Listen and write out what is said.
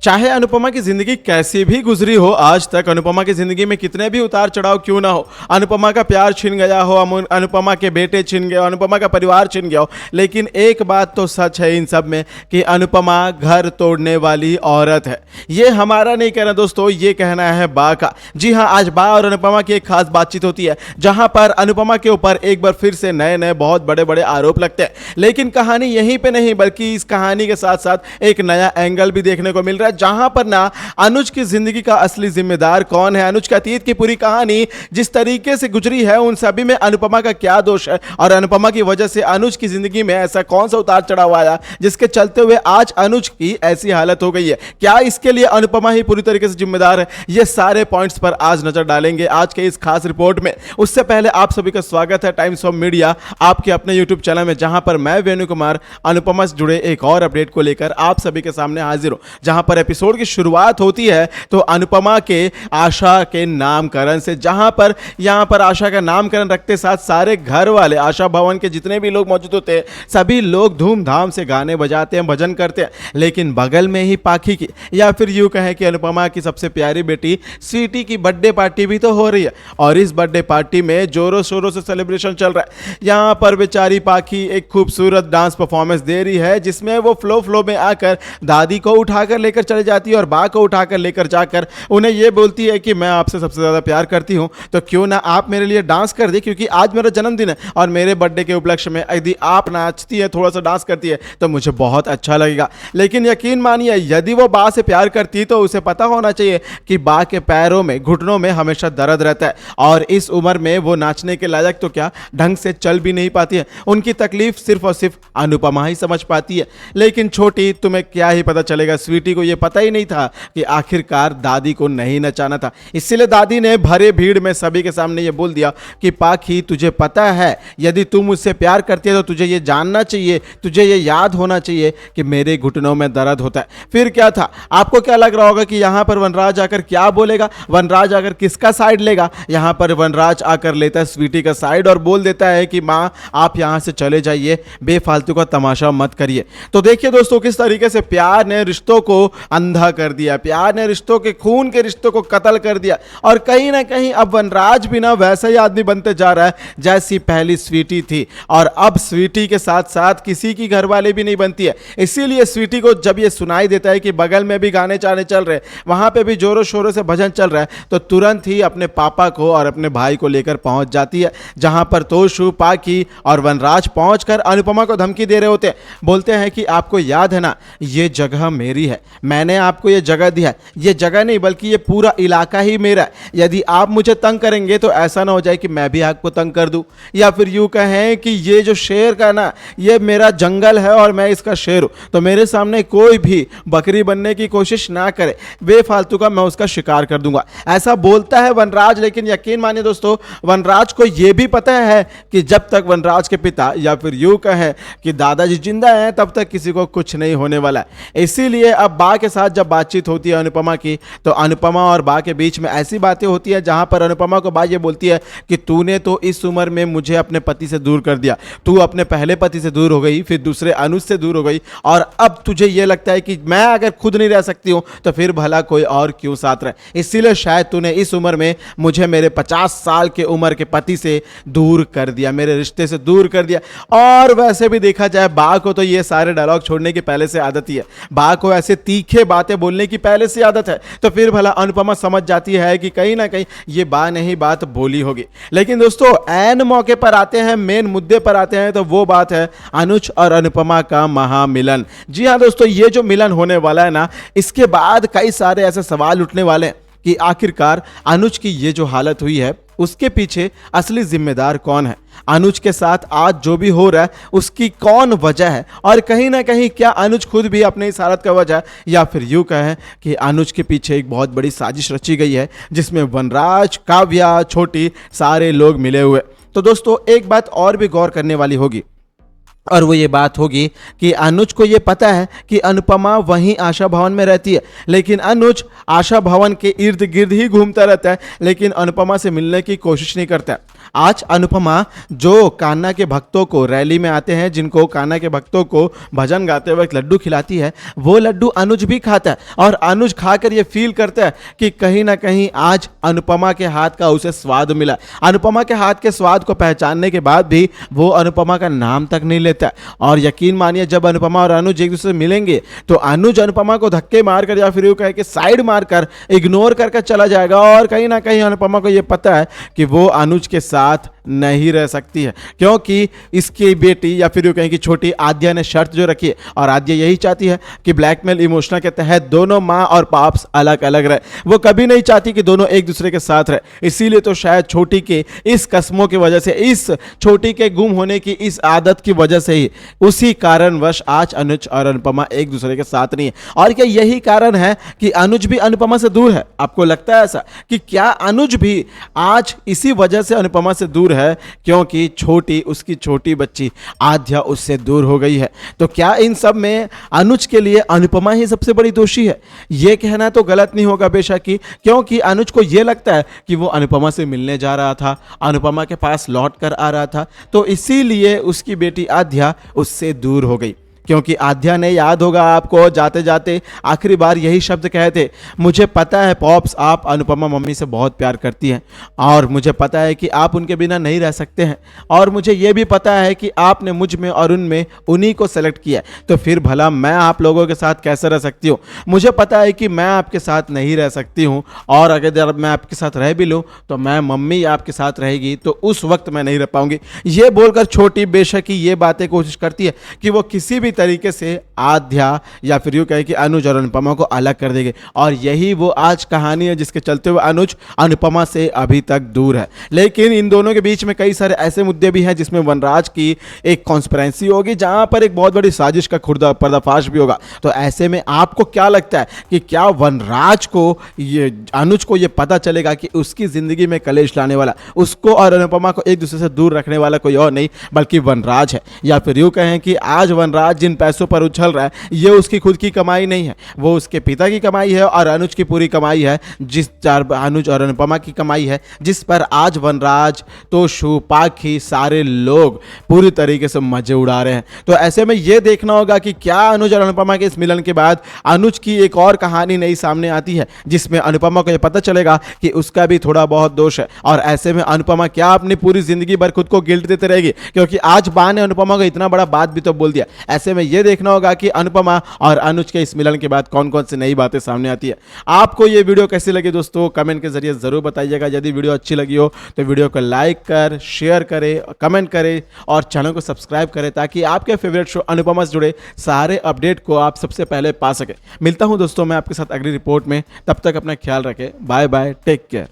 चाहे अनुपमा की जिंदगी कैसी भी गुजरी हो, आज तक अनुपमा की जिंदगी में कितने भी उतार चढ़ाव क्यों ना हो, अनुपमा का प्यार छिन गया हो, अनुपमा के बेटे छिन गए हो, अनुपमा का परिवार छिन गया हो, लेकिन एक बात तो सच है इन सब में कि अनुपमा घर तोड़ने वाली औरत है। ये हमारा नहीं कहना दोस्तों, ये कहना है बा का। जी हाँ, आज बा और अनुपमा की एक खास बातचीत होती है जहां पर अनुपमा के ऊपर एक बार फिर से नए नए बहुत बड़े बड़े आरोप लगते हैं। लेकिन कहानी यहीं पे नहीं, बल्कि इस कहानी के साथ साथ एक नया एंगल भी देखने को मिल रहा है जहां पर ना अनुज की जिंदगी का असली जिम्मेदार कौन है, अनुज के अतीत की पूरी कहानी जिस तरीके से गुजरी है उन सभी में अनुपमा का क्या दोष है और अनुपमा की वजह से अनुज की जिंदगी में ऐसा कौन सा उतार चढ़ाव आया जिसके चलते हुए आज अनुज की ऐसी हालत हो गई है। क्या इसके लिए अनुपमा ही पूरी तरीके से जिम्मेदार है? ये सारे पॉइंट्स पर आज नजर डालेंगे आज के इस खास रिपोर्ट में। उससे पहले आप सभी का स्वागत है टाइम्स ऑफ मीडिया आपके अपने यूट्यूब चैनल में, जहां पर मैं वेणु कुमार अनुपमा से जुड़े एक और अपडेट को लेकर आप सभी के सामने हाजिर हूं। जहां पर एपिसोड की शुरुआत होती है तो अनुपमा के आशा के नामकरण से, जहां पर यहां पर आशा का नामकरण रखते साथ सारे घर वाले, आशा भवन के जितने भी लोग मौजूद होते हैं सभी लोग धूमधाम से गाने बजाते हैं, भजन करते हैं। लेकिन बगल में ही पाखी की या फिर यूं कहें कि अनुपमा की सबसे प्यारी बेटी स्वीटी की बर्थडे पार्टी भी तो हो रही है और इस बर्थडे पार्टी में जोरों शोरों से सेलिब्रेशन चल रहा है। यहां पर बेचारी पाखी एक खूबसूरत डांस परफॉर्मेंस दे रही है जिसमें वो फ्लो में आकर दादी को उठाकर लेकर चले जाती है और बा को उठाकर लेकर जाकर उन्हें यह बोलती है कि मैं आपसे सबसे ज्यादा प्यार करती हूं, तो क्यों ना आप मेरे लिए डांस कर दे, क्योंकि आज मेरा जन्मदिन है और मेरे बर्थडे के उपलक्ष्य में यदि आप नाचती है, थोड़ा सा डांस करती है तो मुझे बहुत अच्छा लगेगा। लेकिन यकीन मानिए यदि वो बा से प्यार करती तो उसे पता होना चाहिए कि बा के पैरों में, घुटनों में हमेशा दर्द रहता है और इस उम्र में वो नाचने के लायक तो क्या ढंग से चल भी नहीं पाती है। उनकी तकलीफ सिर्फ और सिर्फ अनुपमा ही समझ पाती है। लेकिन छोटी, तुम्हें क्या ही पता चलेगा, स्वीटी को यह पता ही नहीं था कि आखिरकार दादी को नहीं नचाना था। इसलिए दादी ने भरे भीड़ में सभी के सामने यह बोल दिया कि पाखी, तुझे पता है यदि तू मुझसे प्यार करती है तो तुझे यह जानना चाहिए, तुझे यह याद होना चाहिए कि मेरे घुटनों में दर्द होता है। फिर क्या था? आपको क्या लग रहा होगा कि यहां पर वनराज आकर क्या बोलेगा? वनराज आकर किसका साइड लेगा? यहां पर वनराज आकर लेता है स्वीटी का साइड और बोल देता है कि मां आप यहां से चले जाइए, बेफालतू का तमाशा मत करिए। तो देखिए दोस्तों किस तरीके से प्यार ने रिश्तों को अंधा कर दिया, प्यार ने रिश्तों के, खून के रिश्तों को कत्ल कर दिया और कहीं ना कहीं अब वनराज भी ना वैसा ही आदमी बनते जा रहा है जैसी पहली स्वीटी थी और अब स्वीटी के साथ साथ किसी की घरवाली भी नहीं बनती है। इसीलिए स्वीटी को जब ये सुनाई देता है कि बगल में भी गाने चाने चल रहे, वहां पे भी जोरों शोरों से भजन चल रहा है, तो तुरंत ही अपने पापा को और अपने भाई को लेकर पहुंच जाती है, जहां पर तोशु, पाखी और वनराज पहुंचकर अनुपमा को धमकी दे रहे होते हैं। बोलते हैं कि आपको याद है ना, ये जगह मेरी है, मैंने आपको ये जगह दिया है, ये जगह नहीं बल्कि ये पूरा इलाका ही मेरा है। यदि आप मुझे तंग करेंगे तो ऐसा ना हो जाए कि मैं भी आपको तंग कर दूं, या फिर यूं कहें कि ये जो शेर का ना, ये मेरा जंगल है और मैं इसका शेर हूं, तो मेरे सामने कोई भी बकरी बनने की कोशिश ना करे, बेफालतू का मैं उसका शिकार कर दूंगा। ऐसा बोलता है वनराज। लेकिन यकीन मानिए दोस्तों, वनराज को यह भी पता है कि जब तक वनराज के पिता या फिर यूं कहें कि दादाजी जिंदा हैं तब तक किसी को कुछ नहीं होने वाला है। इसीलिए अब बा के साथ जब बातचीत होती है अनुपमा की, तो अनुपमा और बा के बीच में ऐसी बातें होती है जहां पर अनुपमा को बा ये बोलती है कि तूने तो इस उम्र में मुझे अपने पति से दूर कर दिया, तू अपने पहले पति से दूर हो गई, फिर दूसरे अनुज से दूर हो गई और अब तुझे यह लगता है कि मैं अगर खुद नहीं रह सकती हूं तो फिर भला कोई और क्यों साथ रहे। इसीलिए शायद तूने इस उम्र में मुझे मेरे 50 साल के उम्र के पति से दूर कर दिया, मेरे रिश्ते से दूर कर दिया। और वैसे भी देखा जाए बा को तो ये सारे डायलॉग छोड़ने की पहले से आदत ही है, बा को ऐसे तीखे बातें बोलने की पहले से आदत है, तो फिर भला अनुपमा समझ जाती है कि कहीं ना कहीं ये बा ने ही बात बोली होगी। लेकिन दोस्तों ऐन मौके पर आते हैं, मेन मुद्दे पर आते हैं, तो वो बात है अनुज और अनुपमा का महामिलन। जी हाँ दोस्तों, ये जो मिलन होने वाला है ना, इसके बाद कई सारे ऐसे सवाल उठने वाले हैं कि आखिरकार अनुज की ये जो हालत हुई है उसके पीछे असली जिम्मेदार कौन है, अनुज के साथ आज जो भी हो रहा है उसकी कौन वजह है और कहीं ना कहीं क्या अनुज खुद भी अपने इस हालत का वजह है, या फिर यूं कहें कि अनुज के पीछे एक बहुत बड़ी साजिश रची गई है जिसमें वनराज, काव्या, छोटी सारे लोग मिले हुए। तो दोस्तों एक बात और भी गौर करने वाली होगी और वो ये बात होगी कि अनुज को ये पता है कि अनुपमा वहीं आशा भवन में रहती है, लेकिन अनुज आशा भवन के इर्द गिर्द ही घूमता रहता है, लेकिन अनुपमा से मिलने की कोशिश नहीं करता है। आज अनुपमा जो कान्हा के भक्तों को रैली में आते हैं, जिनको कान्हा के भक्तों को भजन गाते वक्त लड्डू खिलाती है, वो लड्डू अनुज भी खाता है और अनुज खाकर ये फील करता है कि कहीं ना कहीं आज अनुपमा के हाथ का उसे स्वाद मिला। अनुपमा के हाथ के स्वाद को पहचानने के बाद भी वो अनुपमा का नाम तक नहीं लेता। और यकीन मानिए, जब अनुपमा और अनुज एक दूसरे से मिलेंगे तो अनुज अनुपमा को धक्के मारकर या फिर यूं कहे कि साइड मारकर इग्नोर करके चला जाएगा और कहीं ना कहीं अनुपमा को यह पता है कि वो अनुज के साथ नहीं रह सकती है, क्योंकि इसकी बेटी या फिर यूं कहें कि छोटी आद्या ने शर्त जो रखी है, और आद्या यही चाहती है कि ब्लैकमेल इमोशनल के तहत दोनों माँ और पाप्स अलग अलग रहे। वो कभी नहीं चाहती कि दोनों एक दूसरे के साथ रहे। इसीलिए तो शायद छोटी के इस कस्मों की वजह से, इस छोटी के गुम होने की इस आदत की वजह से ही, उसी कारणवश आज अनुज और अनुपमा एक दूसरे के साथ नहीं है। और क्या यही कारण है कि अनुज भी अनुपमा से दूर है? आपको लगता है ऐसा कि क्या अनुज भी आज इसी वजह से अनुपमा से दूर है, क्योंकि छोटी, उसकी छोटी बच्ची आद्या उससे दूर हो गई है? तो क्या इन सब में अनुज के लिए अनुपमा ही सबसे बड़ी दोषी है? यह कहना तो गलत नहीं होगा बेशक ही, क्योंकि अनुज को यह लगता है कि वो अनुपमा से मिलने जा रहा था, अनुपमा के पास लौट कर आ रहा था, तो इसीलिए उसकी बेटी आद्या उससे दूर हो गई। क्योंकि आद्या ने, याद होगा आपको, जाते जाते आखिरी बार यही शब्द कहे थे, मुझे पता है पॉप्स, आप अनुपमा मम्मी से बहुत प्यार करती हैं और मुझे पता है कि आप उनके बिना नहीं रह सकते हैं, और मुझे यह भी पता है कि आपने मुझ में और उनमें उन्हीं को सेलेक्ट किया, तो फिर भला मैं आप लोगों के साथ कैसे रह सकती हूँ? मुझे पता है कि मैं आपके साथ नहीं रह सकती हूँ, और अगर मैं आपके साथ रह भी लूँ तो मैं मम्मी आपके साथ रहेगी, तो उस वक्त मैं नहीं रह पाऊंगी। ये बोलकर छोटी बेशक ही ये बातें कोशिश करती है कि वो किसी भी तरीके से आद्या या फिर यूं कहे कि अनुज और अनुपमा को अलग कर देंगे, और यही वो आज कहानी है जिसके चलते हुए अनुज अनुपमा से अभी तक दूर है। लेकिन इन दोनों के बीच में कई सारे ऐसे मुद्दे भी हैं जिसमें वनराज की एक कॉन्स्पिरेंसी होगी, जहां पर एक बहुत बड़ी साजिश का पर्दाफाश भी होगा। तो ऐसे में आपको क्या लगता है कि क्या वनराज को, ये अनुज को ये पता चलेगा कि उसकी जिंदगी में कलेश लाने वाला, उसको और अनुपमा को एक दूसरे से दूर रखने वाला कोई और नहीं बल्कि वनराज है? या फिर यूं कहें कि आज वनराज जिन पैसों पर उछल रहा है, ये उसकी खुद की कमाई नहीं है, वो उसके पिता की कमाई है और अनुज की पूरी कमाई है, अनुज और अनुपमा की कमाई है, जिस पर आज वनराज, तोशु, पाखी, सारे लोग पूरी तरीके से मजे उड़ा रहे हैं। तो ऐसे में ये देखना होगा कि क्या अनुज और अनुपमा के इस मिलन के बाद अनुज की एक और कहानी नई सामने आती है, जिसमें अनुपमा को यह पता चलेगा कि उसका भी थोड़ा बहुत दोष है, और ऐसे में अनुपमा क्या अपनी पूरी जिंदगी भर खुद को गिल्ट देते रहेगी? क्योंकि आज बा ने अनुपमा को इतना बड़ा बात भी तो बोल दिया। ऐसे में यह देखना होगा कि अनुपमा और अनुज के इस मिलन के बाद कौन कौन सी नई बातें सामने आती है। आपको यह वीडियो कैसी लगी दोस्तों, कमेंट के जरिए जरूर बताइएगा। यदि वीडियो अच्छी लगी हो तो वीडियो को लाइक कर, शेयर करें, कमेंट करें और चैनल को सब्सक्राइब करें, ताकि आपके फेवरेट शो अनुपमा से जुड़े सारे अपडेट को आप सबसे पहले पा सके। मिलता हूं दोस्तों मैं आपके साथ अगली रिपोर्ट में, तब तक अपना ख्याल रखें। Bye bye, take care.